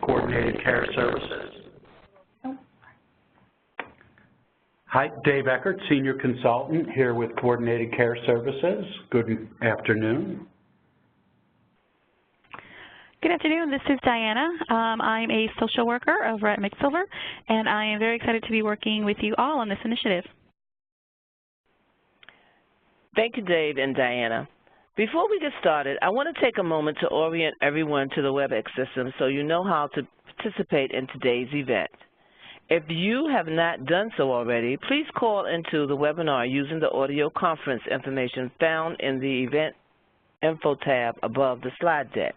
Coordinated Care Services. Hi, Dave Eckert, Senior Consultant here with Coordinated Care Services. Good afternoon. Good afternoon. This is Diana. I'm a social worker over at McSilver, and I am very excited to be working with you all on this initiative. Thank you, Dave and Diana. Before we get started, I want to take a moment to orient everyone to the WebEx system so you know how to participate in today's event. If you have not done so already, please call into the webinar using the audio conference information found in the Event Info tab above the slide deck.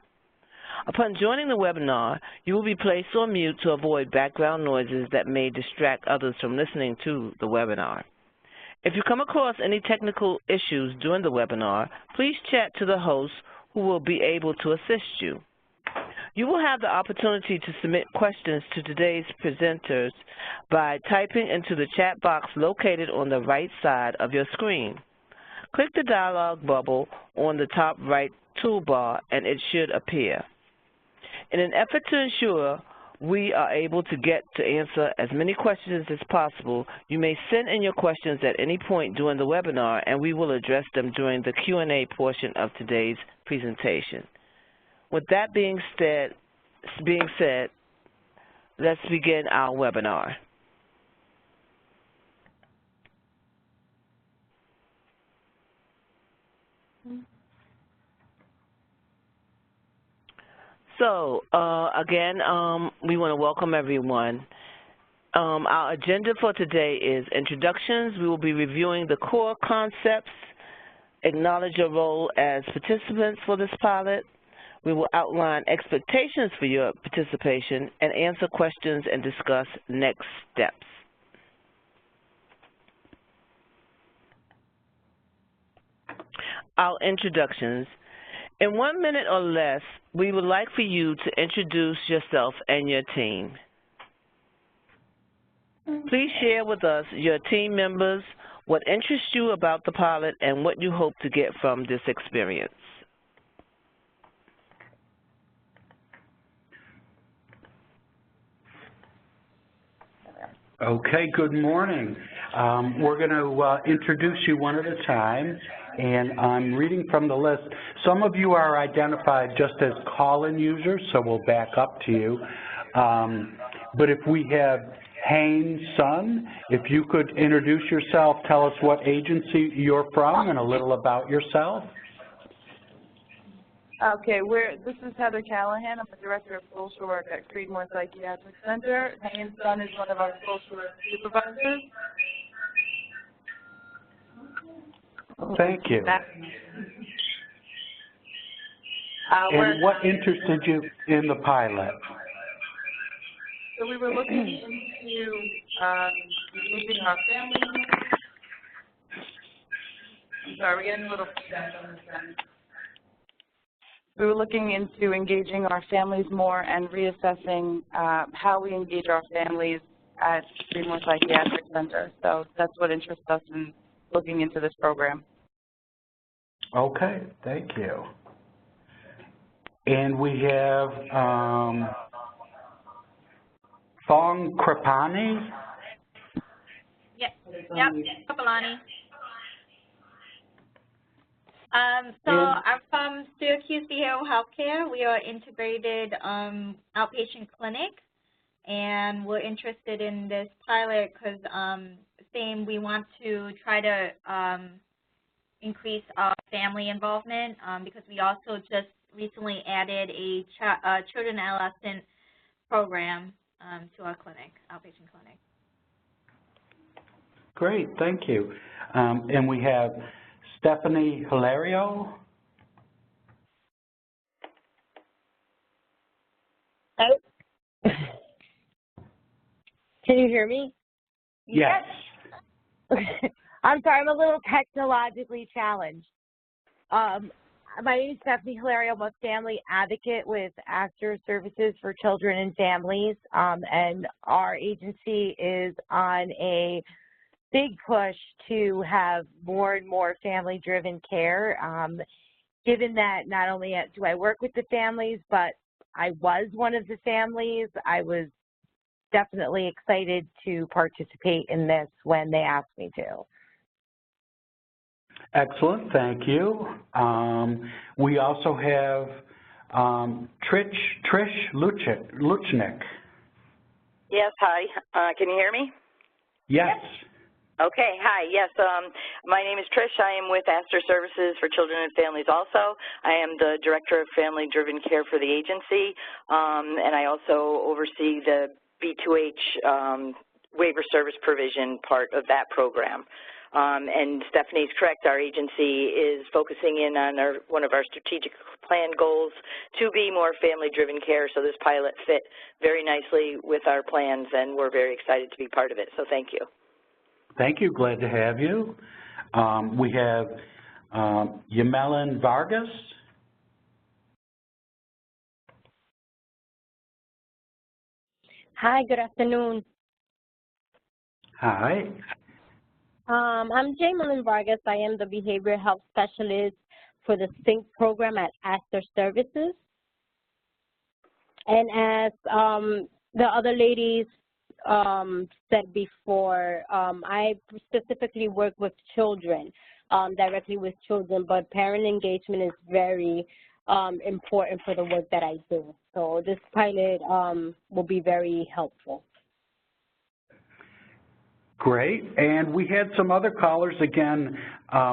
Upon joining the webinar, you will be placed on mute to avoid background noises that may distract others from listening to the webinar. If you come across any technical issues during the webinar, please chat to the host who will be able to assist you. You will have the opportunity to submit questions to today's presenters by typing into the chat box located on the right side of your screen. Click the dialog bubble on the top right toolbar and it should appear. In an effort to ensure we are able to get to answer as many questions as possible, you may send in your questions at any point during the webinar and we will address them during the Q&A portion of today's presentation. With that being said, let's begin our webinar. So, again, we want to welcome everyone. Our agenda for today is introductions. We will be reviewing the core concepts, acknowledge your role as participants for this pilot. We will outline expectations for your participation and answer questions and discuss next steps. Our introductions. In 1 minute or less, we would like for you to introduce yourself and your team. Please share with us your team members, what interests you about the pilot, and what you hope to get from this experience. Okay, good morning. We're going to introduce you one at a time, and I'm reading from the list. Some of you are identified just as call-in users, so we'll back up to you. But if we have Haynes Sun, if you could introduce yourself, tell us what agency you're from and a little about yourself. Okay, this is Heather Callahan. I'm the Director of Social Work at Creedmoor Psychiatric Center. Haynes Sun is one of our social work supervisors. Thank you. And what interested you in the pilot? So we were looking into engaging our families. I'm sorry, we're getting a little feedback on this end. We were looking into engaging our families more and reassessing how we engage our families at Creedmoor Psychiatric Center. So that's what interests us in looking into this program. Okay, thank you. And we have Thong Kripani. Yep, Kripalani. So I'm from Syracuse Behavioral Healthcare. We are integrated outpatient clinic, and we're interested in this pilot because we want to try to increase our family involvement because we also just recently added a children and adolescent program to our clinic, outpatient clinic. Great, thank you. And we have Stephanie Hilario. Oh. Can you hear me? Yes. I'm sorry, I'm a little technologically challenged. My name is Stephanie Hilario. I'm a family advocate with After Services for Children and Families, and our agency is on a big push to have more and more family-driven care, given that not only do I work with the families, but I was one of the families, I was definitely excited to participate in this when they asked me to. Excellent, thank you. We also have Trish Luchnik. Yes, hi. Can you hear me? Yes. Okay, hi. Yes, my name is Trish. I am with Astor Services for Children and Families also. I am the Director of Family-Driven Care for the agency, and I also oversee the B2H waiver service provision part of that program. And Stephanie's correct, our agency is focusing in on one of our strategic plan goals to be more family-driven care, so this pilot fit very nicely with our plans, and we're very excited to be part of it, so thank you. Thank you, glad to have you. We have Yamelin Vargas. Hi, good afternoon. Hi. I'm Jamelin Vargas. I am the Behavioral Health Specialist for the SYNC program at Astor Services. And as the other ladies said before, I specifically work with children, directly with children, but parent engagement is very important for the work that I do. So this pilot will be very helpful. Great, and we had some other callers. Again,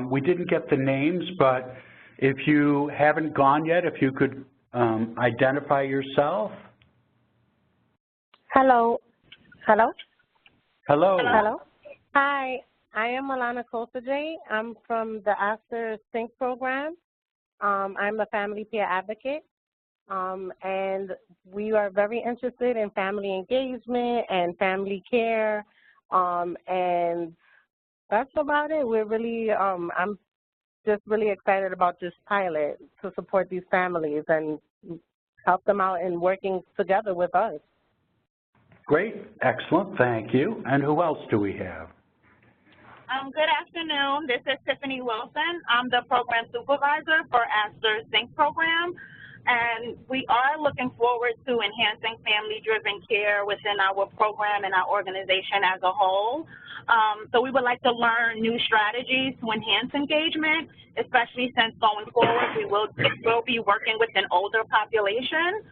we didn't get the names, but if you haven't gone yet, if you could identify yourself. Hello. Hello? Hello. Hello. Hi, I am Alana Kosajay. I'm from the Astor SYNC program. I'm a family peer advocate, and we are very interested in family engagement and family care. And that's about it. We're really, I'm just really excited about this pilot to support these families and help them out in working together with us. Great, excellent, thank you. And who else do we have? Good afternoon. This is Tiffany Wilson. I'm the program supervisor for Astor's SYNC program. And we are looking forward to enhancing family-driven care within our program and our organization as a whole. So we would like to learn new strategies to enhance engagement, especially since going forward we will be working with an older population,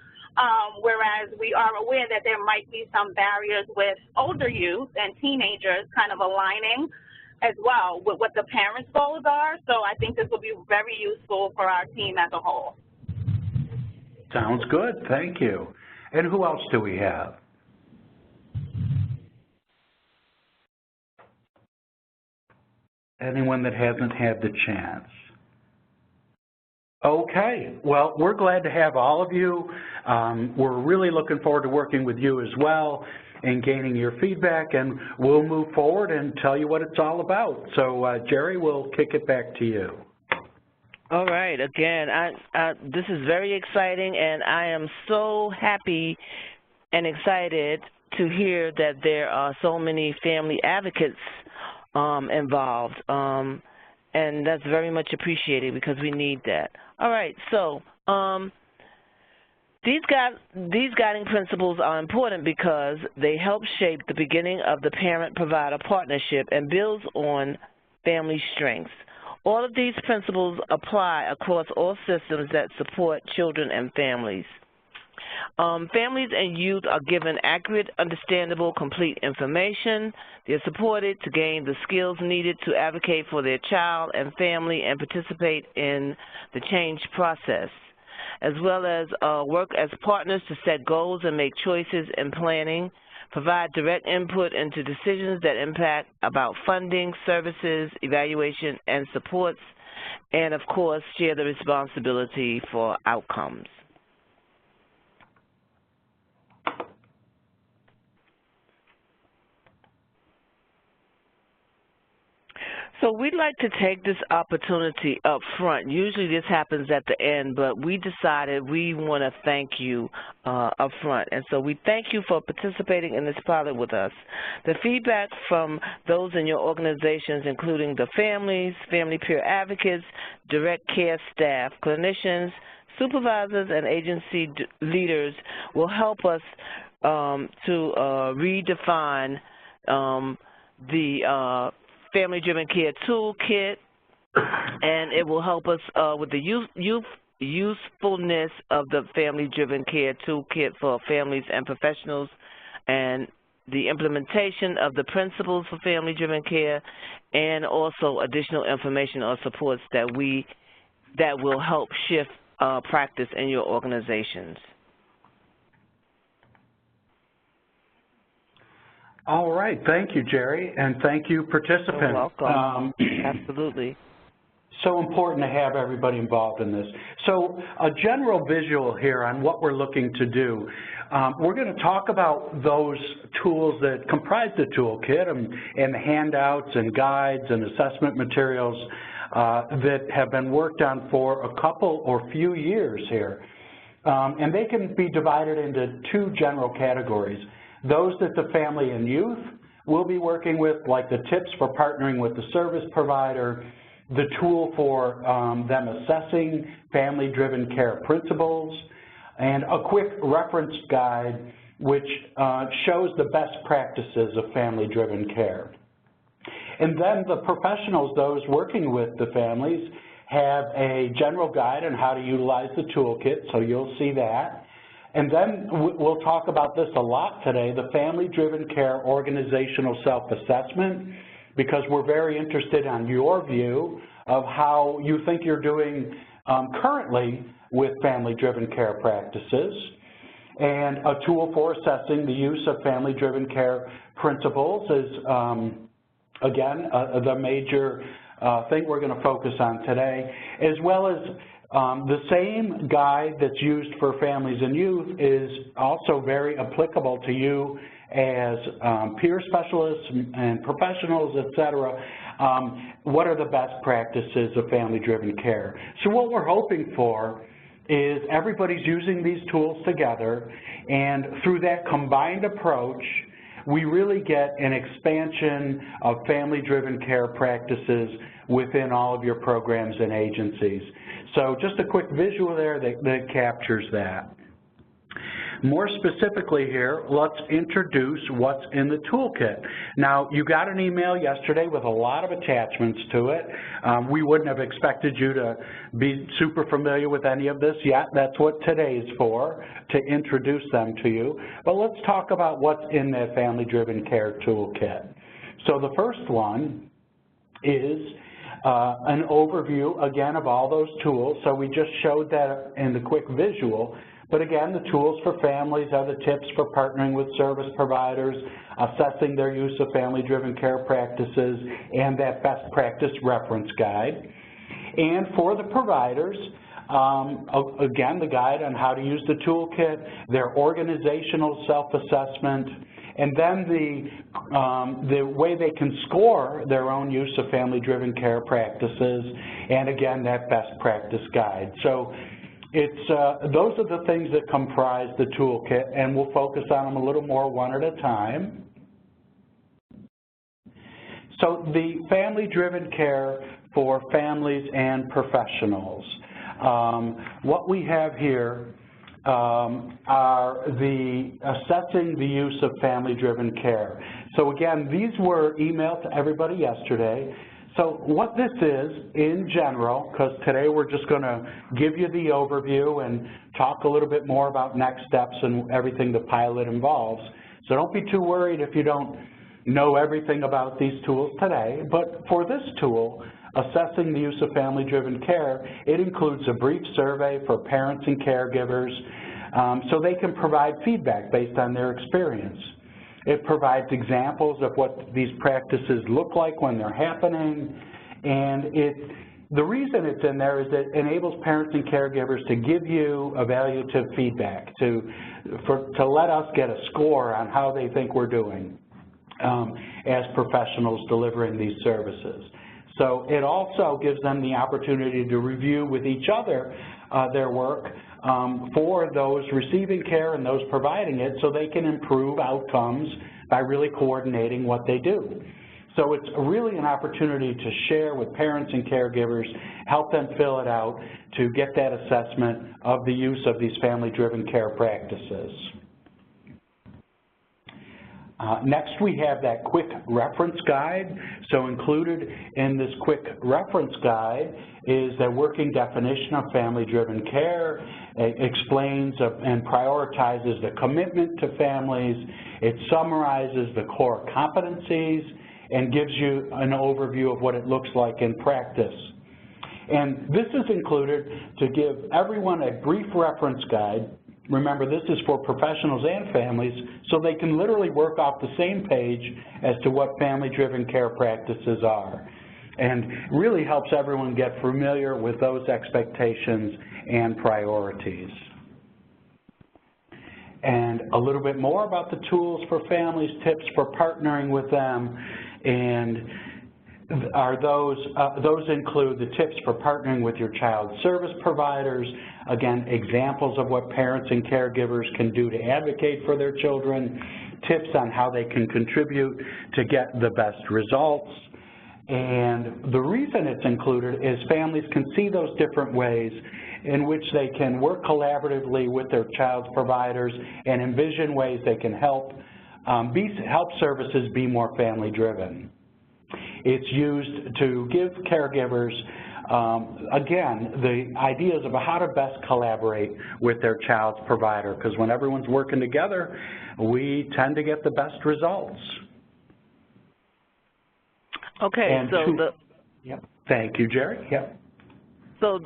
whereas we are aware that there might be some barriers with older youth and teenagers kind of aligning as well with what the parents' goals are. So I think this will be very useful for our team as a whole. Sounds good, thank you. And who else do we have? Anyone that hasn't had the chance? Okay, well, we're glad to have all of you. We're really looking forward to working with you as well and gaining your feedback, and we'll move forward and tell you what it's all about. So, Jerry, we'll kick it back to you. All right. Again, this is very exciting, and I am so happy and excited to hear that there are so many family advocates involved, and that's very much appreciated because we need that. All right. So these guiding principles are important because they help shape the beginning of the parent-provider partnership and builds on family strengths. All of these principles apply across all systems that support children and families. Families and youth are given accurate, understandable, complete information. They're supported to gain the skills needed to advocate for their child and family and participate in the change process, as well as work as partners to set goals and make choices in planning, provide direct input into decisions that impact about funding, services, evaluation, and supports, and, of course, share the responsibility for outcomes. So we'd like to take this opportunity up front. Usually this happens at the end, but we decided we want to thank you up front. And so we thank you for participating in this pilot with us. The feedback from those in your organizations, including the families, family peer advocates, direct care staff, clinicians, Supervisors and agency leaders will help us to redefine the Family-Driven Care Toolkit, and it will help us with the usefulness of the Family-Driven Care Toolkit for families and professionals, and the implementation of the principles for family-driven care, and also additional information or supports that will help shift practice in your organizations. All right, thank you, Jerry, and thank you, participants. You're welcome. Absolutely. So important to have everybody involved in this. So a general visual here on what we're looking to do. We're going to talk about those tools that comprise the toolkit and the handouts and guides and assessment materials that have been worked on for a couple or few years here. And they can be divided into two general categories. Those that the family and youth will be working with, like the tips for partnering with the service provider, the tool for them assessing family-driven care principles, and a quick reference guide which shows the best practices of family-driven care. And then the professionals, those working with the families, have a general guide on how to utilize the toolkit, so you'll see that. And then we'll talk about this a lot today, the family-driven care organizational self-assessment, because we're very interested on your view of how you think you're doing currently with family-driven care practices, and a tool for assessing the use of family-driven care principles is, again, the major thing we're going to focus on today, as well as the same guide that's used for families and youth is also very applicable to you as peer specialists and professionals, et cetera. What are the best practices of family-driven care? So what we're hoping for is everybody's using these tools together, and through that combined approach, we really get an expansion of family-driven care practices within all of your programs and agencies. So just a quick visual there that captures that. More specifically here, let's introduce what's in the toolkit. Now, you got an email yesterday with a lot of attachments to it. We wouldn't have expected you to be super familiar with any of this yet. That's what today is for, to introduce them to you. But let's talk about what's in that family-driven care toolkit. So the first one is an overview, again, of all those tools. So we just showed that in the quick visual. But again, the tools for families are the tips for partnering with service providers, assessing their use of family-driven care practices, and that best practice reference guide. And for the providers, again, the guide on how to use the toolkit, their organizational self-assessment, and then the way they can score their own use of family-driven care practices, and again, that best practice guide. So those are the things that comprise the toolkit, and we'll focus on them a little more one at a time. So the family-driven care for families and professionals. What we have here are the assessing the use of family-driven care. So again, these were emailed to everybody yesterday. So what this is, in general, because today we're just going to give you the overview and talk a little bit more about next steps and everything the pilot involves. So don't be too worried if you don't know everything about these tools today. But for this tool, assessing the use of family-driven care, it includes a brief survey for parents and caregivers so they can provide feedback based on their experience. It provides examples of what these practices look like when they're happening, and the reason it's in there is it enables parents and caregivers to give you evaluative feedback, to let us get a score on how they think we're doing as professionals delivering these services. So it also gives them the opportunity to review with each other their work for those receiving care and those providing it, so they can improve outcomes by really coordinating what they do. So it's really an opportunity to share with parents and caregivers, help them fill it out to get that assessment of the use of these family-driven care practices. Next, we have that quick reference guide. So included in this quick reference guide is the working definition of family-driven care. It explains and prioritizes the commitment to families. It summarizes the core competencies and gives you an overview of what it looks like in practice. And this is included to give everyone a brief reference guide. Remember, this is for professionals and families, so they can literally work off the same page as to what family-driven care practices are. And really helps everyone get familiar with those expectations and priorities. And a little bit more about the tools for families, tips for partnering with them, and those include the tips for partnering with your child service providers, again, examples of what parents and caregivers can do to advocate for their children, tips on how they can contribute to get the best results. And the reason it's included is families can see those different ways in which they can work collaboratively with their child's providers and envision ways they can help services be more family-driven. It's used to give caregivers, again, the ideas about how to best collaborate with their child's provider, because when everyone's working together, we tend to get the best results. Okay, and yep. Thank you, Jerry. Yep. So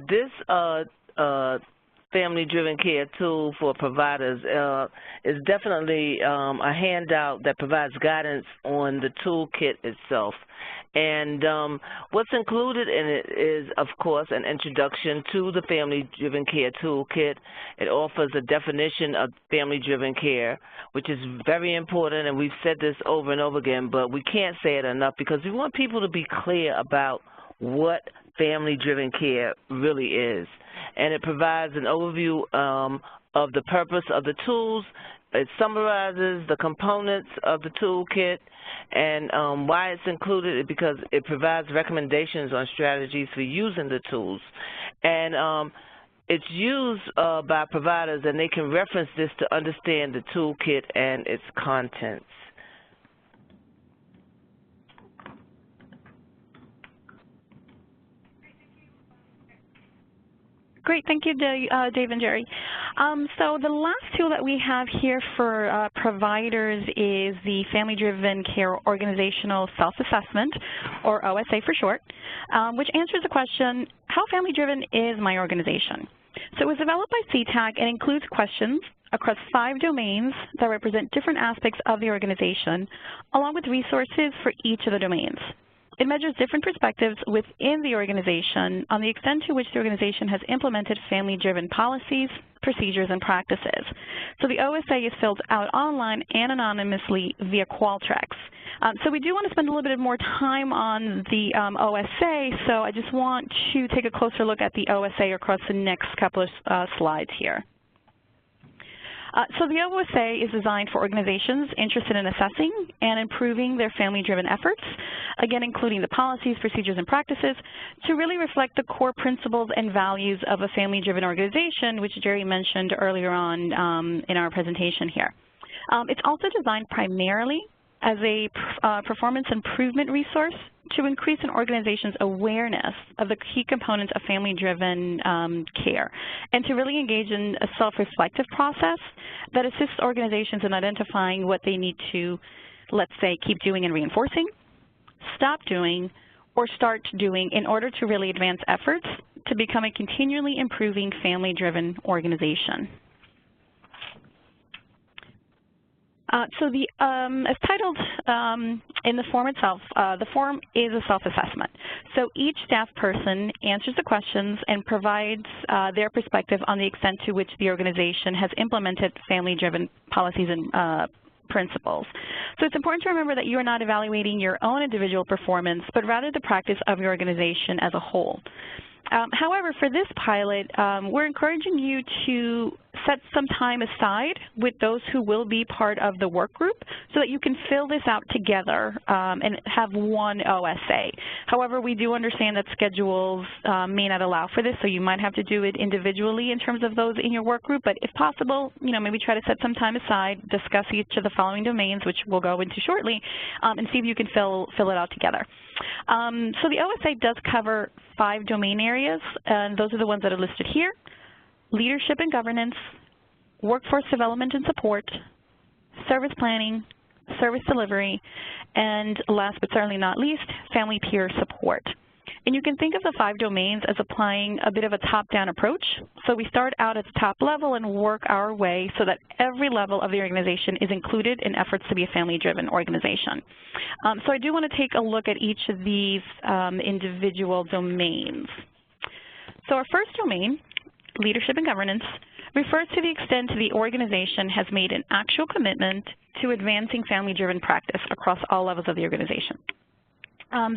this family-driven care tool for providers is definitely a handout that provides guidance on the toolkit itself. And what's included in it is, of course, an introduction to the family-driven care toolkit. It offers a definition of family-driven care, which is very important, and we've said this over and over again, but we can't say it enough because we want people to be clear about what family-driven care really is. And it provides an overview of the purpose of the tools. It summarizes the components of the toolkit and why it's included because it provides recommendations on strategies for using the tools. And it's used by providers, and they can reference this to understand the toolkit and its contents. Great, thank you, Dave and Jerry. So the last tool that we have here for providers is the Family-Driven Care Organizational Self-Assessment, or OSA for short, which answers the question, how family-driven is my organization? So it was developed by CTAC and includes questions across 5 domains that represent different aspects of the organization, along with resources for each of the domains. It measures different perspectives within the organization on the extent to which the organization has implemented family-driven policies, procedures, and practices. So the OSA is filled out online and anonymously via Qualtrics. So we do want to spend a little bit more time on the OSA, so I just want to take a closer look at the OSA across the next couple of slides here. So the OSA is designed for organizations interested in assessing and improving their family-driven efforts, again including the policies, procedures, and practices, to really reflect the core principles and values of a family-driven organization, which Jerry mentioned earlier on in our presentation here. It's also designed primarily as a performance improvement resource to increase an organization's awareness of the key components of family-driven care, and to really engage in a self-reflective process that assists organizations in identifying what they need to, let's say, keep doing and reinforcing, stop doing, or start doing in order to really advance efforts to become a continually improving family-driven organization. So as titled in the form itself, the form is a self-assessment. So each staff person answers the questions and provides their perspective on the extent to which the organization has implemented family-driven policies and principles. So it's important to remember that you are not evaluating your own individual performance, but rather the practice of your organization as a whole. However, for this pilot, we're encouraging you to set some time aside with those who will be part of the work group so that you can fill this out together and have one OSA. However, we do understand that schedules may not allow for this, so you might have to do it individually in terms of those in your work group, but if possible, maybe try to set some time aside, discuss each of the following domains, which we'll go into shortly, and see if you can fill it out together. So the OSA does cover 5 domain areas, and those are the ones that are listed here: leadership and governance, workforce development and support, service planning, service delivery, and last but certainly not least, family peer support. And you can think of the 5 domains as applying a bit of a top-down approach. So we start out at the top level and work our way so that every level of the organization is included in efforts to be a family-driven organization. So I do want to take a look at each of these individual domains. So our first domain, leadership and governance, refers to the extent the organization has made an actual commitment to advancing family-driven practice across all levels of the organization.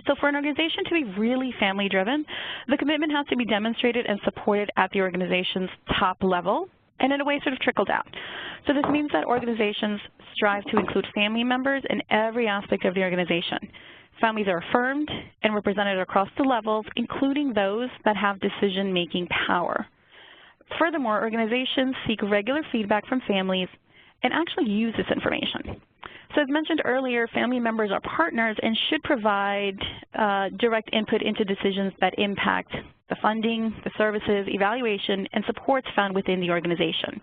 So for an organization to be really family-driven, the commitment has to be demonstrated and supported at the organization's top level, and in a way sort of trickled out. So this means that organizations strive to include family members in every aspect of the organization. Families are affirmed and represented across the levels, including those that have decision-making power. Furthermore, organizations seek regular feedback from families and actually use this information. So as mentioned earlier, family members are partners and should provide direct input into decisions that impact the funding, the services, evaluation, and supports found within the organization.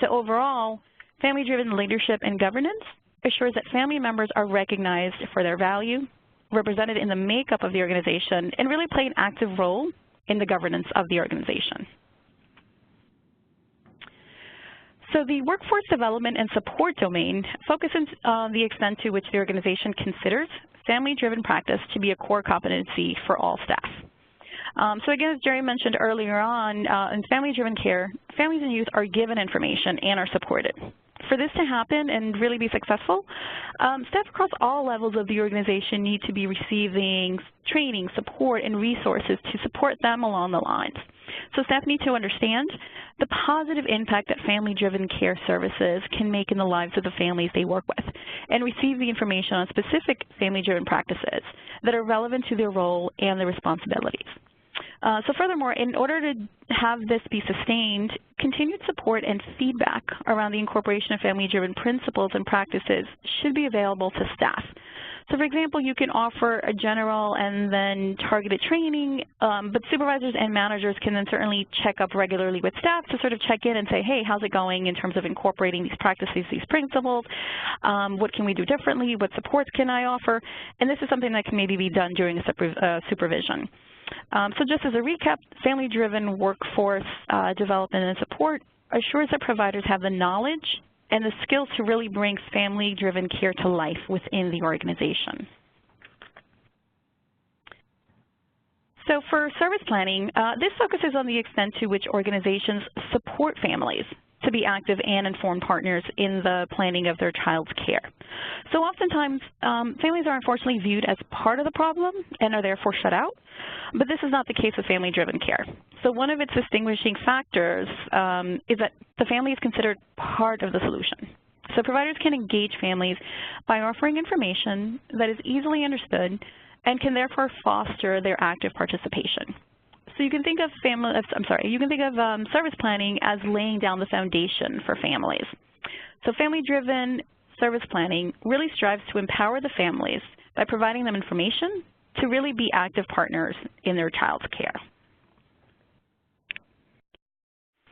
So overall, family-driven leadership and governance assures that family members are recognized for their value, represented in the makeup of the organization, and really play an active role in the governance of the organization. So the workforce development and support domain focuses on the extent to which the organization considers family-driven practice to be a core competency for all staff. So again, as Jerry mentioned earlier on, in family-driven care, families and youth are given information and are supported. For this to happen and really be successful, staff across all levels of the organization need to be receiving training, support, and resources to support them along the lines. So staff need to understand the positive impact that family-driven care services can make in the lives of the families they work with, and receive the information on specific family-driven practices that are relevant to their role and their responsibilities. So furthermore, in order to have this be sustained, continued support and feedback around the incorporation of family-driven principles and practices should be available to staff. So for example, you can offer a general and then targeted training, but supervisors and managers can then certainly check up regularly with staff to sort of check in and say, hey, how's it going in terms of incorporating these practices, these principles? What can we do differently? What supports can I offer? And this is something that can maybe be done during a supervision. So just as a recap, family-driven workforce development and support assures that providers have the knowledge and the skills to really bring family-driven care to life within the organization. So for service planning, this focuses on the extent to which organizations support families to be active and informed partners in the planning of their child's care. So oftentimes, families are unfortunately viewed as part of the problem and are therefore shut out, but this is not the case with family-driven care. So one of its distinguishing factors is that the family is considered part of the solution. So providers can engage families by offering information that is easily understood and can therefore foster their active participation. So you can think of service planning as laying down the foundation for families. So family-driven service planning really strives to empower the families by providing them information to really be active partners in their child's care.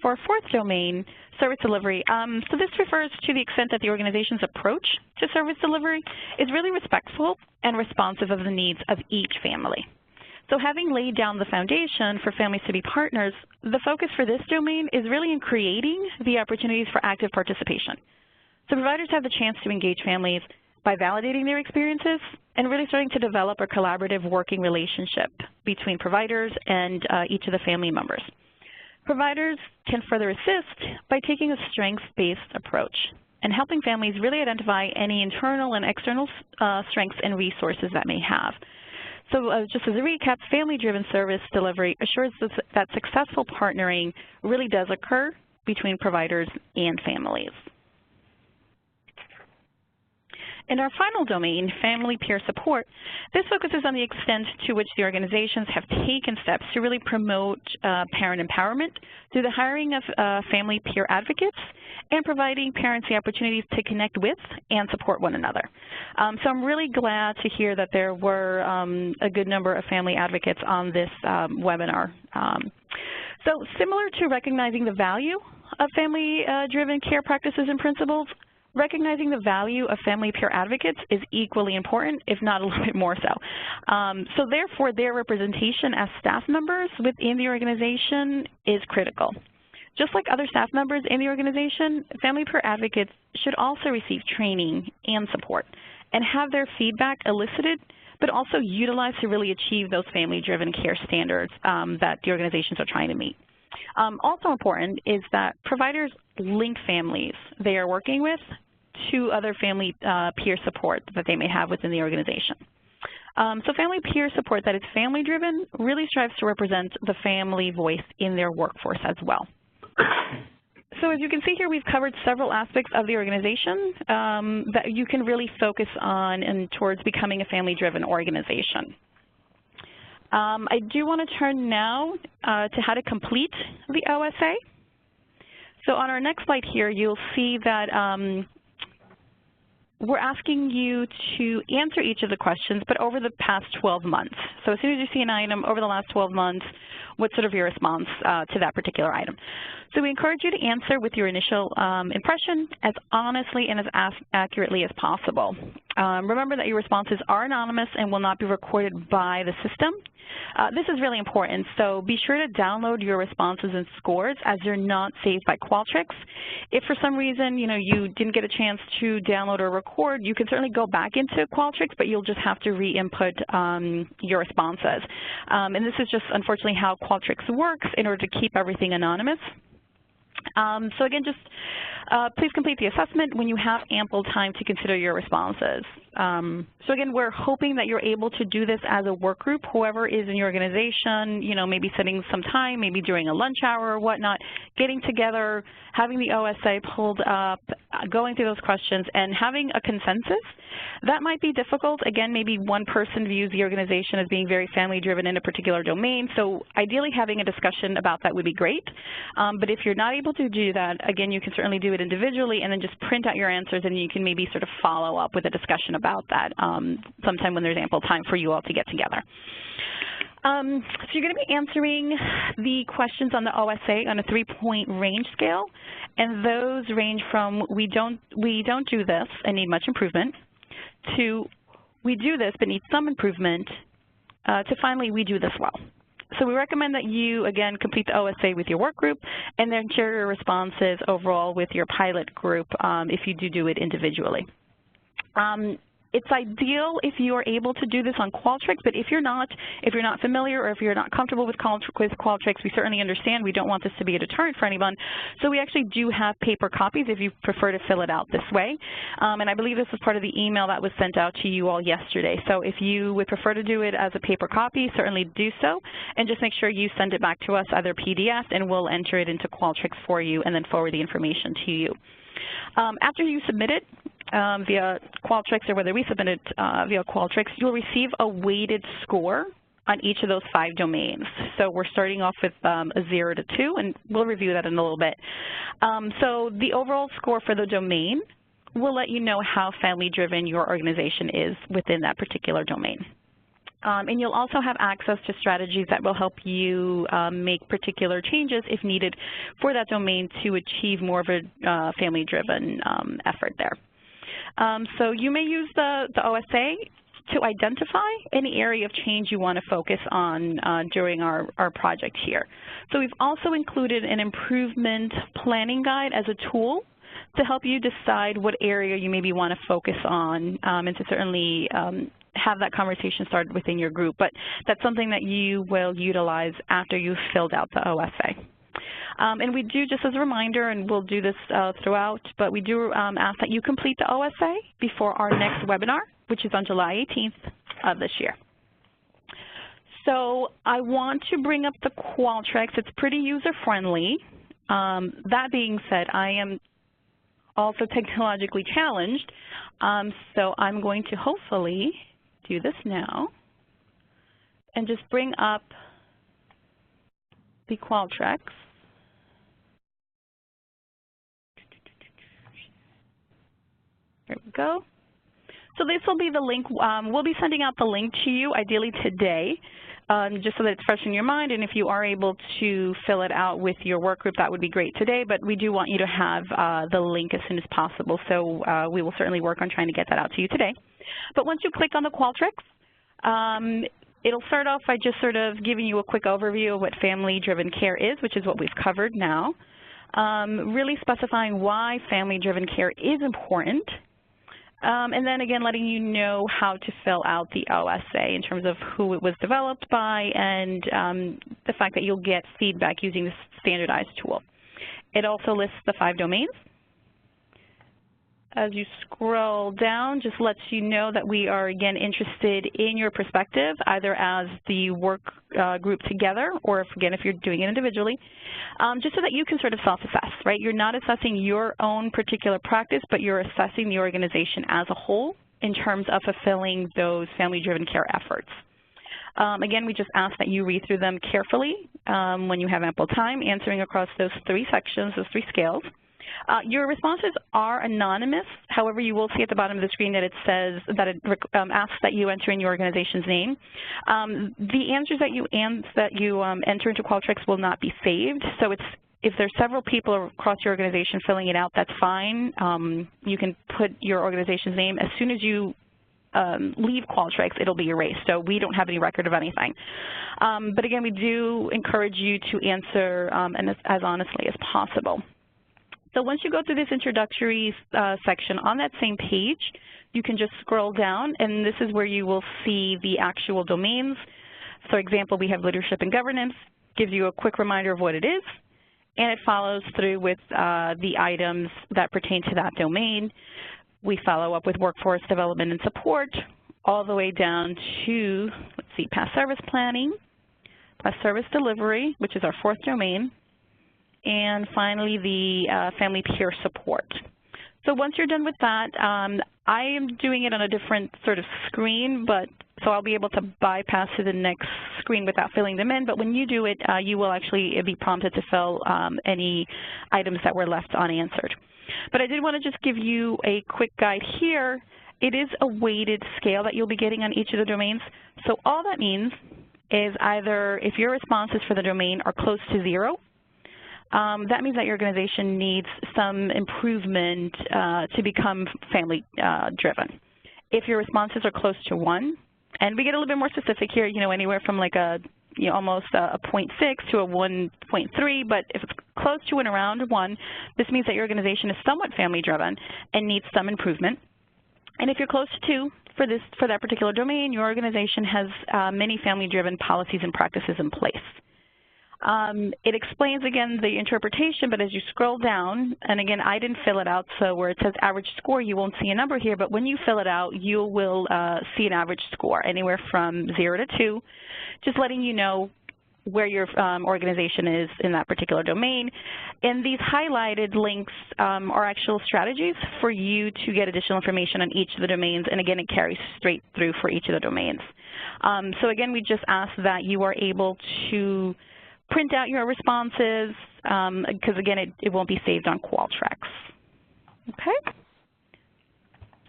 For our fourth domain, service delivery, so this refers to the extent that the organization's approach to service delivery is really respectful and responsive of the needs of each family. So having laid down the foundation for families to be partners, the focus for this domain is really in creating the opportunities for active participation. So providers have the chance to engage families by validating their experiences and really starting to develop a collaborative working relationship between providers and each of the family members. Providers can further assist by taking a strengths-based approach and helping families really identify any internal and external strengths and resources that may have. So just as a recap, family-driven service delivery assures that successful partnering really does occur between providers and families. In our final domain, family peer support, this focuses on the extent to which the organizations have taken steps to really promote parent empowerment through the hiring of family peer advocates and providing parents the opportunities to connect with and support one another. So I'm really glad to hear that there were a good number of family advocates on this webinar. So similar to recognizing the value of family-driven care practices and principles, recognizing the value of family peer advocates is equally important, if not a little bit more so. So therefore, their representation as staff members within the organization is critical. Just like other staff members in the organization, family peer advocates should also receive training and support and have their feedback elicited, but also utilized to really achieve those family-driven care standards that the organizations are trying to meet. Also important is that providers link families they are working with to other family peer support that they may have within the organization. So family peer support that is family-driven really strives to represent the family voice in their workforce as well. So as you can see here, we've covered several aspects of the organization that you can really focus on and towards becoming a family-driven organization. I do want to turn now to how to complete the OSA. So on our next slide here, you'll see that we're asking you to answer each of the questions, but over the past 12 months. So as soon as you see an item over the last 12 months, what's sort of your response to that particular item? So we encourage you to answer with your initial impression as honestly and as accurately as possible. Remember that your responses are anonymous and will not be recorded by the system. This is really important, so be sure to download your responses and scores as they're not saved by Qualtrics. If for some reason you didn't get a chance to download or record, you can certainly go back into Qualtrics, but you'll just have to re-input your responses. And this is just unfortunately how Qualtrics works in order to keep everything anonymous. So again, just please complete the assessment when you have ample time to consider your responses. So again, we're hoping that you're able to do this as a work group, whoever is in your organization, maybe setting some time, maybe during a lunch hour or whatnot, getting together, having the OSA pulled up, going through those questions, and having a consensus. That might be difficult. Again, maybe one person views the organization as being very family-driven in a particular domain, so ideally having a discussion about that would be great. But if you're not able to do that, again, you can certainly do it individually and then just print out your answers, and you can maybe sort of follow up with a discussion about that sometime when there's ample time for you all to get together. So you're going to be answering the questions on the OSA on a 3-point range scale, and those range from we don't do this and need much improvement, to we do this but need some improvement, to finally we do this well. So we recommend that you, again, complete the OSA with your work group and then share your responses overall with your pilot group if you do it individually. It's ideal if you are able to do this on Qualtrics, but if you're not familiar or if you're not comfortable with Qualtrics, we certainly understand. We don't want this to be a deterrent for anyone. So we actually do have paper copies if you prefer to fill it out this way. And I believe this was part of the email that was sent out to you all yesterday. So if you would prefer to do it as a paper copy, certainly do so. And just make sure you send it back to us, either PDF, and we'll enter it into Qualtrics for you and then forward the information to you. After you submit it via Qualtrics, or whether we submit it via Qualtrics, you'll receive a weighted score on each of those 5 domains. So we're starting off with a 0 to 2, and we'll review that in a little bit. So the overall score for the domain will let you know how family-driven your organization is within that particular domain. And you'll also have access to strategies that will help you make particular changes if needed for that domain to achieve more of a family-driven effort there. So you may use the OSA to identify any area of change you want to focus on during our project here. So we've also included an improvement planning guide as a tool to help you decide what area you maybe want to focus on and to certainly have that conversation started within your group. But that's something that you will utilize after you've filled out the OSA. And we do, just as a reminder, and we'll do this throughout, but we do ask that you complete the OSA before our next webinar, which is on July 18th of this year. So I want to bring up the Qualtrics. It's pretty user-friendly. That being said, I am also technologically challenged, so I'm going to hopefully do this now and just bring up the Qualtrics. There we go. So this will be the link. We'll be sending out the link to you, ideally today, just so that it's fresh in your mind. And if you are able to fill it out with your work group, that would be great today. But we do want you to have the link as soon as possible. So we will certainly work on trying to get that out to you today. But once you click on the Qualtrics, it'll start off by just sort of giving you a quick overview of what family-driven care is, which is what we've covered now. Really specifying why family-driven care is important. And then again, letting you know how to fill out the OSA in terms of who it was developed by and the fact that you'll get feedback using this standardized tool. It also lists the 5 domains. As you scroll down, just lets you know that we are, again, interested in your perspective, either as the work group together or, if you're doing it individually, just so that you can sort of self-assess, right? You're not assessing your own particular practice, but you're assessing the organization as a whole in terms of fulfilling those family-driven care efforts. Again, we just ask that you read through them carefully when you have ample time, answering across those 3 sections, those 3 scales. Your responses are anonymous. However, you will see at the bottom of the screen that it says that it asks that you enter in your organization's name. The answers that you enter into Qualtrics will not be saved. So if there's several people across your organization filling it out, that's fine. You can put your organization's name. As soon as you leave Qualtrics, it'll be erased. So we don't have any record of anything. But again, we do encourage you to answer as honestly as possible. So once you go through this introductory section, on that same page, you can just scroll down, and this is where you will see the actual domains. For example, we have leadership and governance, gives you a quick reminder of what it is, and it follows through with the items that pertain to that domain. We follow up with workforce development and support, all the way down to, let's see, past service planning, past service delivery, which is our 4th domain, and finally the family peer support. So once you're done with that, I am doing it on a different sort of screen, so I'll be able to bypass to the next screen without filling them in, but when you do it, you will actually be prompted to fill any items that were left unanswered. But I did want to just give you a quick guide here. It is a weighted scale that you'll be getting on each of the domains. So all that means is either if your responses for the domain are close to 0, that means that your organization needs some improvement to become family-driven. If your responses are close to 1, and we get a little bit more specific here, anywhere from like almost a 0.6 to a 1.3, but if it's close to and around 1, this means that your organization is somewhat family-driven and needs some improvement. And if you're close to 2, for that particular domain, your organization has many family-driven policies and practices in place. It explains, again, the interpretation, but as you scroll down, and again, I didn't fill it out, so where it says average score, you won't see a number here, but when you fill it out, you will see an average score, anywhere from 0 to 2, just letting you know where your organization is in that particular domain. And these highlighted links are actual strategies for you to get additional information on each of the domains, and again, it carries straight through for each of the domains. So again, we just ask that you are able to print out your responses, because again, it won't be saved on Qualtrics. Okay?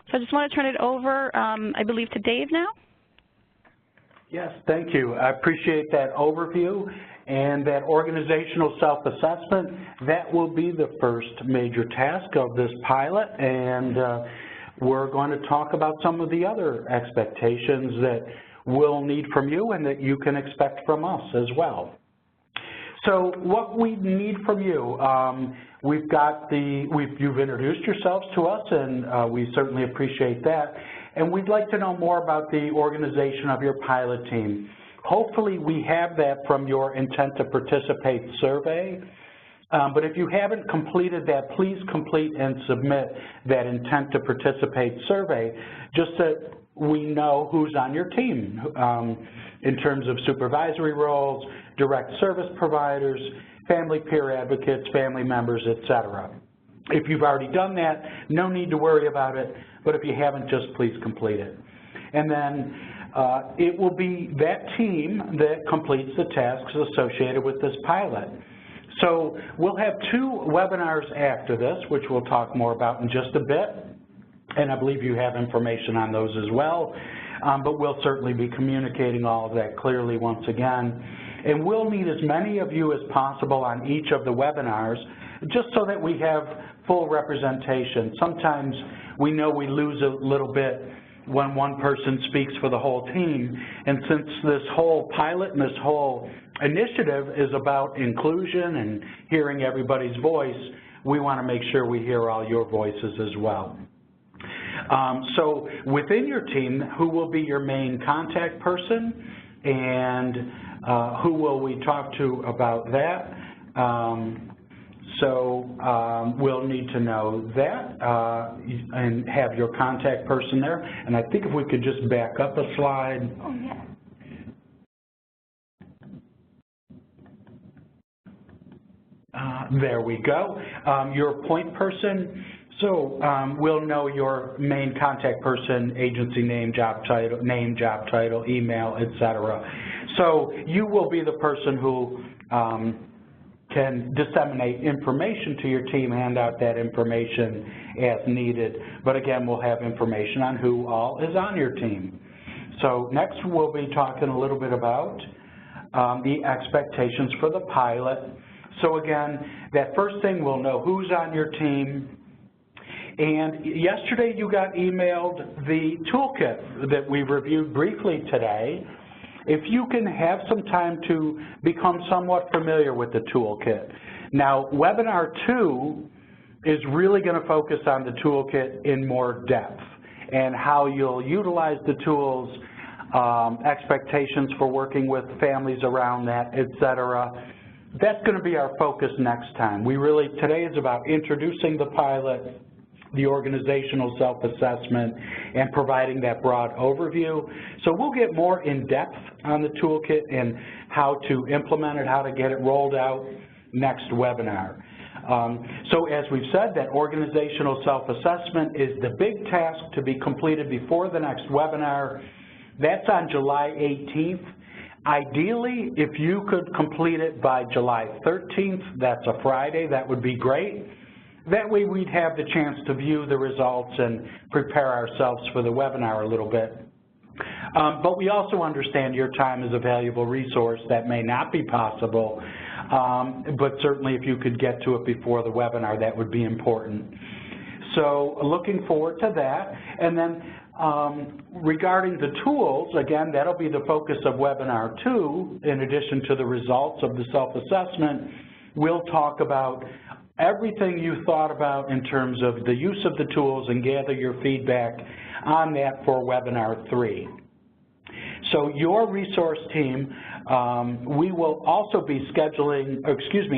So I just want to turn it over, I believe, to Dave now. Yes, thank you. I appreciate that overview and that organizational self-assessment. That will be the first major task of this pilot, and we're going to talk about some of the other expectations that we'll need from you and that you can expect from us as well. So what we need from you, you've introduced yourselves to us, and we certainly appreciate that. And we'd like to know more about the organization of your pilot team. Hopefully we have that from your intent to participate survey. But if you haven't completed that, please complete and submit that intent to participate survey, just so we know who's on your team in terms of supervisory roles, direct service providers, family peer advocates, family members, etc. If you've already done that, no need to worry about it, but if you haven't, just please complete it. And then it will be that team that completes the tasks associated with this pilot. So we'll have 2 webinars after this, which we'll talk more about in just a bit, and I believe you have information on those as well, but we'll certainly be communicating all of that clearly once again. And we'll need as many of you as possible on each of the webinars, just so that we have full representation. Sometimes we know we lose a little bit when one person speaks for the whole team, and since this whole pilot and this whole initiative is about inclusion and hearing everybody's voice, we want to make sure we hear all your voices as well. So within your team, who will be your main contact person, and who will we talk to about that? We'll need to know that and have your contact person there. And I think if we could just back up a slide. Oh, yeah. There we go. Your point person. So we'll know your main contact person, agency name, job title, email, etc. So you will be the person who can disseminate information to your team, hand out that information as needed. But again, we'll have information on who all is on your team. So next we'll be talking a little bit about the expectations for the pilot. So again, that first thing, we'll know who's on your team. And yesterday you got emailed the toolkit that we reviewed briefly today. If you can have some time to become somewhat familiar with the toolkit. Now, webinar 2 is really going to focus on the toolkit in more depth and how you'll utilize the tools, expectations for working with families around that, etc. That's going to be our focus next time. Today is about introducing the pilot, the organizational self-assessment, and providing that broad overview. So we'll get more in-depth on the toolkit and how to implement it, how to get it rolled out next webinar. So as we've said, that organizational self-assessment is the big task to be completed before the next webinar. That's on July 18th. Ideally, if you could complete it by July 13th, that's a Friday, that would be great. That way we'd have the chance to view the results and prepare ourselves for the webinar a little bit. But we also understand your time is a valuable resource. That may not be possible, but certainly if you could get to it before the webinar, that would be important. So looking forward to that. And then regarding the tools, again, that'll be the focus of webinar 2. In addition to the results of the self-assessment, we'll talk about everything you thought about in terms of the use of the tools and gather your feedback on that for webinar 3. So your resource team, we will also be scheduling,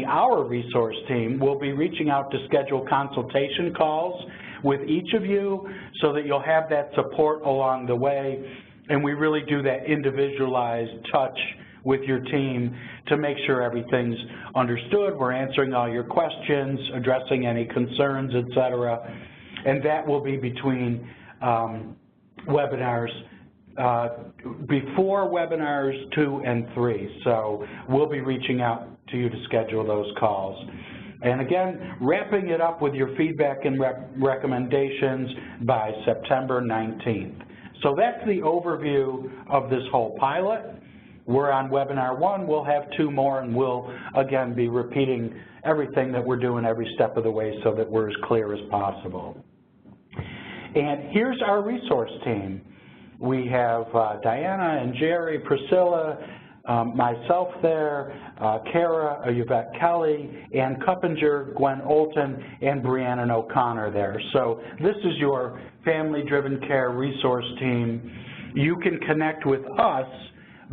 our resource team will be reaching out to schedule consultation calls with each of you so that you'll have that support along the way, and we really do that individualized touch with your team to make sure everything's understood, we're answering all your questions, addressing any concerns, etc. And that will be between webinars, before webinars 2 and 3. So we'll be reaching out to you to schedule those calls. And again, wrapping it up with your feedback and recommendations by September 19th. So that's the overview of this whole pilot. We're on webinar 1, we'll have 2 more, and we'll again be repeating everything that we're doing every step of the way so that we're as clear as possible. And here's our resource team. We have Diana and Jerry, Priscilla, myself there, Kara, Yvette Kelly, Ann Kuppinger, Gwen Olton, and Brianna O'Connor there. So this is your family-driven care resource team. You can connect with us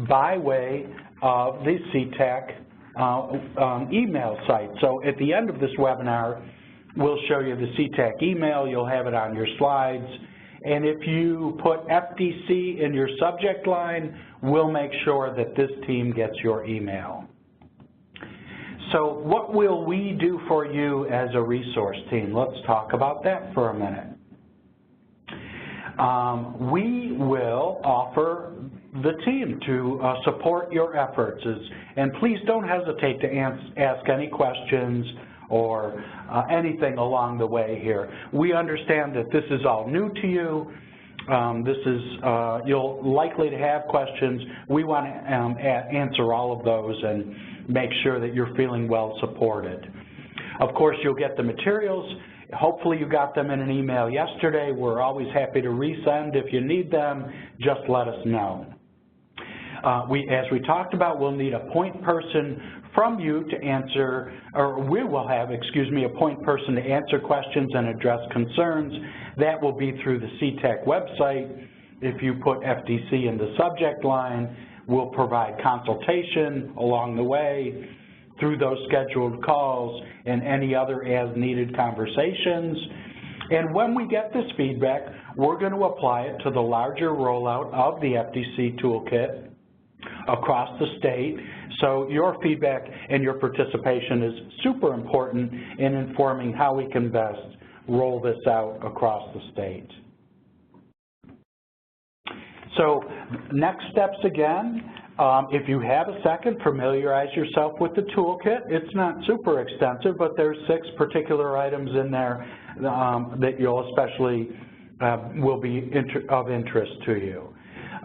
by way of the CTAC email site. So at the end of this webinar, we'll show you the CTAC email. You'll have it on your slides. And if you put FDC in your subject line, we'll make sure that this team gets your email. So what will we do for you as a resource team? Let's talk about that for a minute. We will offer the team to support your efforts, and please don't hesitate to ask any questions or anything along the way here. We understand that this is all new to you. You'll likely to have questions. We want to answer all of those and make sure that you're feeling well supported. Of course, you'll get the materials. Hopefully you got them in an email yesterday. We're always happy to resend if you need them. Just let us know. As we talked about, we'll need a point person from you to answer, or we will have, a point person to answer questions and address concerns. That will be through the CTEC website. If you put FDC in the subject line, we'll provide consultation along the way through those scheduled calls and any other as-needed conversations. And when we get this feedback, we're going to apply it to the larger rollout of the FDC Toolkit across the state. So your feedback and your participation is super important in informing how we can best roll this out across the state. So next steps again, if you have a second, familiarize yourself with the toolkit. It's not super extensive, but there's 6 particular items in there that you'll especially will be of interest to you.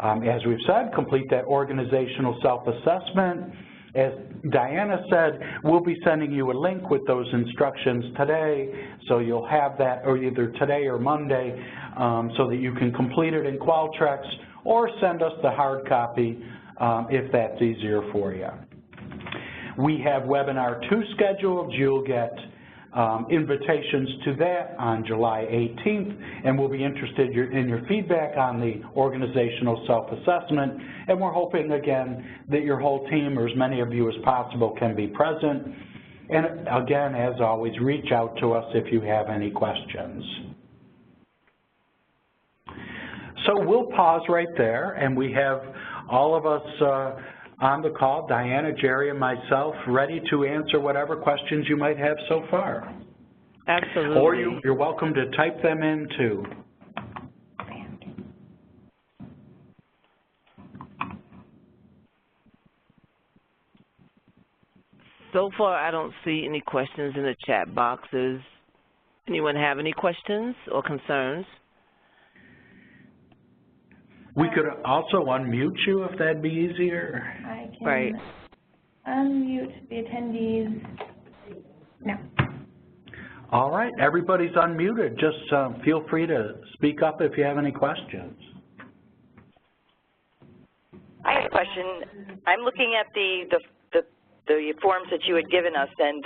As we've said, complete that organizational self-assessment. As Diana said, we'll be sending you a link with those instructions today, so you'll have that or either today or Monday so that you can complete it in Qualtrics or send us the hard copy if that's easier for you. We have Webinar 2 scheduled. You'll get invitations to that on July 18th, and we'll be interested in your feedback on the organizational self-assessment, and we're hoping, again, that your whole team, or as many of you as possible, can be present. And again, as always, reach out to us if you have any questions. So we'll pause right there, and we have all of us on the call, Diana, Jerry, and myself, ready to answer whatever questions you might have so far. Absolutely. Or you're welcome to type them in, too. So far, I don't see any questions in the chat boxes. Anyone have any questions or concerns? We could also unmute you if that'd be easier. I can unmute the attendees now. All right, everybody's unmuted. Just feel free to speak up if you have any questions. I have a question. I'm looking at the forms that you had given us, and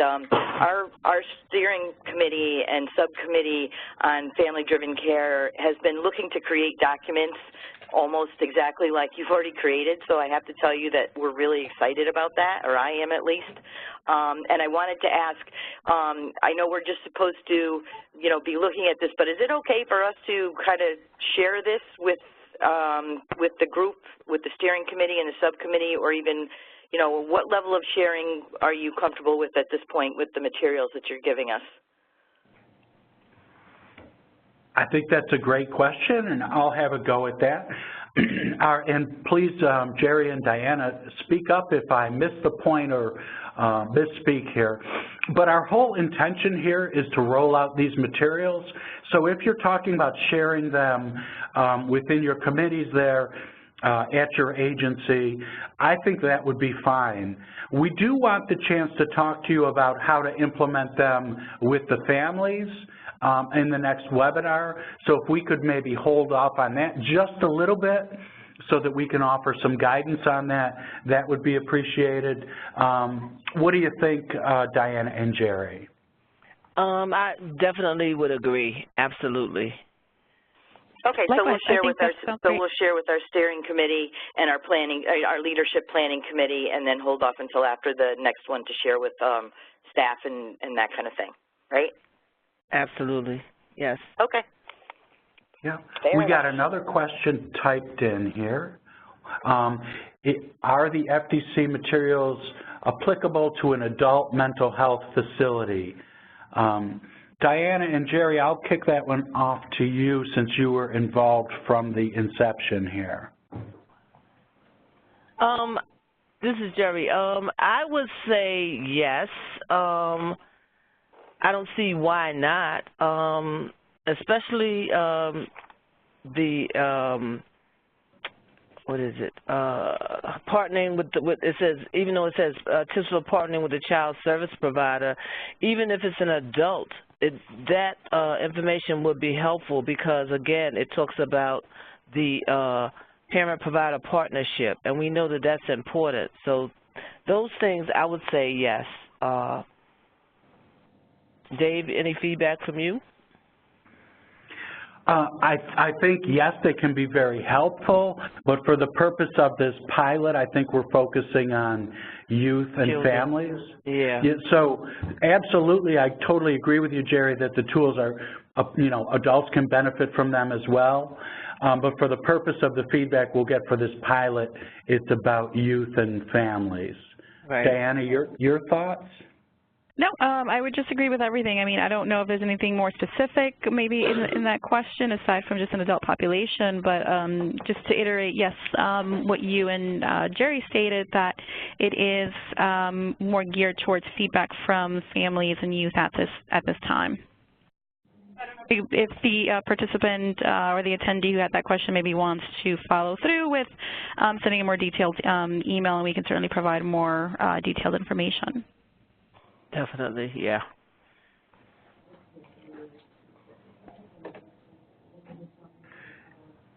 our steering committee and subcommittee on family-driven care has been looking to create documents almost exactly like you've already created, so I have to tell you that we're really excited about that, or I am at least. And I wanted to ask, I know we're just supposed to, be looking at this, but is it okay for us to kind of share this with the group, with the steering committee and the subcommittee, or even, what level of sharing are you comfortable with at this point with the materials that you're giving us? I think that's a great question, and I'll have a go at that. And please, Jerry and Diana, speak up if I miss the point or misspeak here. But our whole intention here is to roll out these materials. So if you're talking about sharing them within your committees there at your agency, I think that would be fine. We do want the chance to talk to you about how to implement them with the families in the next webinar. So if we could maybe hold off on that just a little bit so that we can offer some guidance on that, that would be appreciated. What do you think, Diana and Jerry? I definitely would agree. Absolutely. Okay, so we'll share with our steering committee and our planning, our leadership planning committee, and then hold off until after the next one to share with staff and that kind of thing, right? Absolutely, yes. Okay. Yeah, we got another question typed in here. are the FDC materials applicable to an adult mental health facility? Diana and Jerry, I'll kick that one off to you since you were involved from the inception here. This is Jerry. I would say yes. I don't see why not, especially what is it? Partnering with it says, even though it says tips for partnering with a child service provider, even if it's an adult, that information would be helpful because, again, it talks about the parent-provider partnership, and we know that that's important. So those things, I would say yes. Dave, any feedback from you? I think, yes, they can be very helpful, but for the purpose of this pilot, I think we're focusing on youth and families. Yeah. So absolutely, I totally agree with you, Jerry, that the tools are, adults can benefit from them as well. But for the purpose of the feedback we'll get for this pilot, it's about youth and families. Right. Diana, your thoughts? No, I would just agree with everything. I mean, I don't know if there's anything more specific maybe in that question aside from just an adult population, but just to iterate, yes, what you and Jerry stated, that it is more geared towards feedback from families and youth at this time. If the participant or the attendee who had that question maybe wants to follow through with sending a more detailed email, and we can certainly provide more detailed information. Definitely, yeah.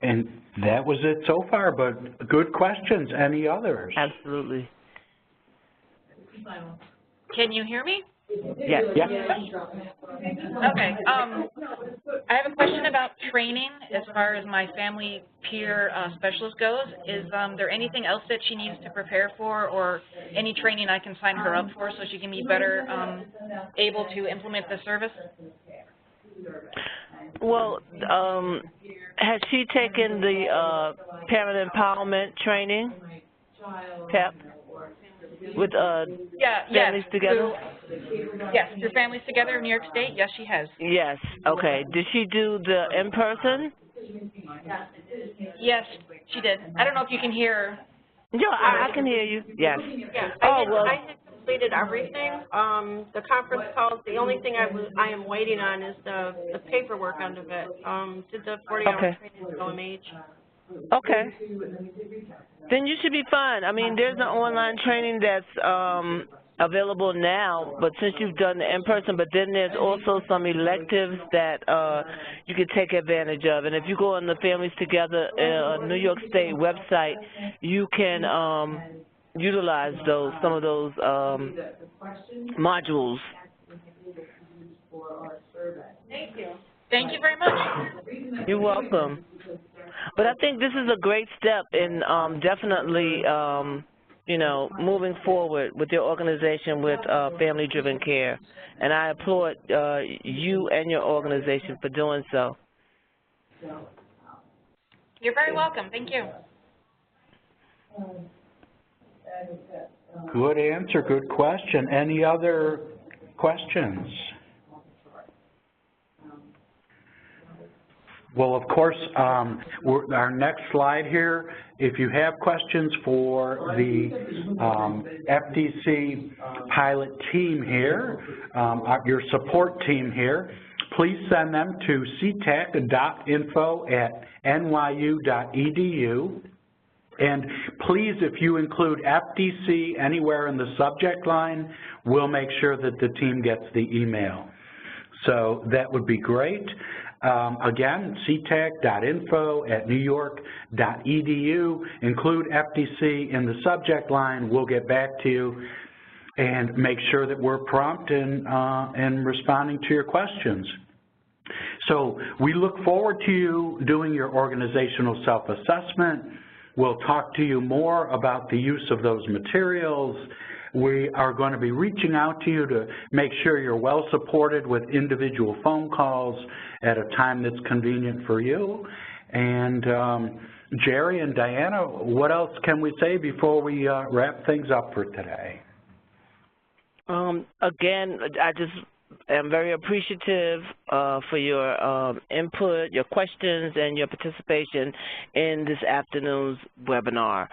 And that was it so far, but good questions. Any others? Absolutely. Can you hear me? Yes. Yes. Okay. I have a question about training as far as my family peer specialist goes. Is there anything else that she needs to prepare for, or any training I can sign her up for so she can be better able to implement the service? Well, has she taken the parent empowerment training, PEP, with families together? Yes, through Families Together in New York State. Yes, she has. Yes. Okay. Did she do the in-person? Yes, she did. I don't know if you can hear her. Yeah, I can hear you. Yes. Yeah, I had completed everything. The conference calls. The only thing I am waiting on is the paperwork end of it. Did the 40-hour training with OMH. Okay. Then you should be fine. I mean, there's an online training that's available now, but since you've done the in-person, but then there's also some electives that you can take advantage of. And if you go on the Families Together New York State website, you can utilize some of those modules. Thank you. Thank you very much. You're welcome. But I think this is a great step in definitely, moving forward with your organization with family-driven care. And I applaud you and your organization for doing so. You're very welcome. Thank you. Good answer, good question. Any other questions? Well, of course, our next slide here, if you have questions for the FDC Pilot team here, your support team here, please send them to ctech.info@nyu.edu. And please, if you include FDC anywhere in the subject line, we'll make sure that the team gets the email. So that would be great. Again, ctech.info@newyork.edu. Include FDC in the subject line. We'll get back to you and make sure that we're prompt in responding to your questions. So we look forward to you doing your organizational self-assessment. We'll talk to you more about the use of those materials. We are going to be reaching out to you to make sure you're well supported with individual phone calls at a time that's convenient for you. And Jerry and Diana, what else can we say before we wrap things up for today? Again, I just am very appreciative for your input, your questions, and your participation in this afternoon's webinar.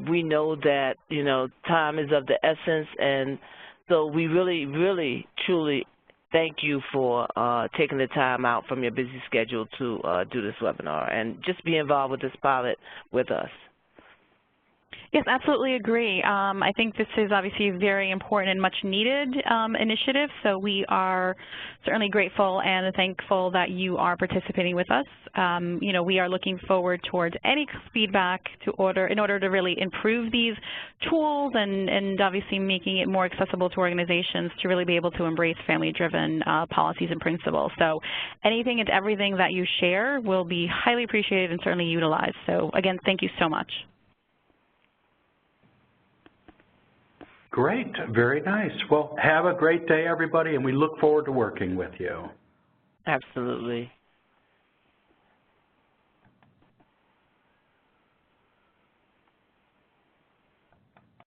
We know that, you know, time is of the essence, and so we really, really, truly thank you for taking the time out from your busy schedule to do this webinar and just be involved with this pilot with us. Yes, absolutely agree. I think this is obviously a very important and much needed initiative, so we are certainly grateful and thankful that you are participating with us. You know, we are looking forward towards any feedback in order to really improve these tools and obviously making it more accessible to organizations to really be able to embrace family-driven policies and principles. So anything and everything that you share will be highly appreciated and certainly utilized. So again, thank you so much. Great, very nice. Well, have a great day, everybody, and we look forward to working with you. Absolutely.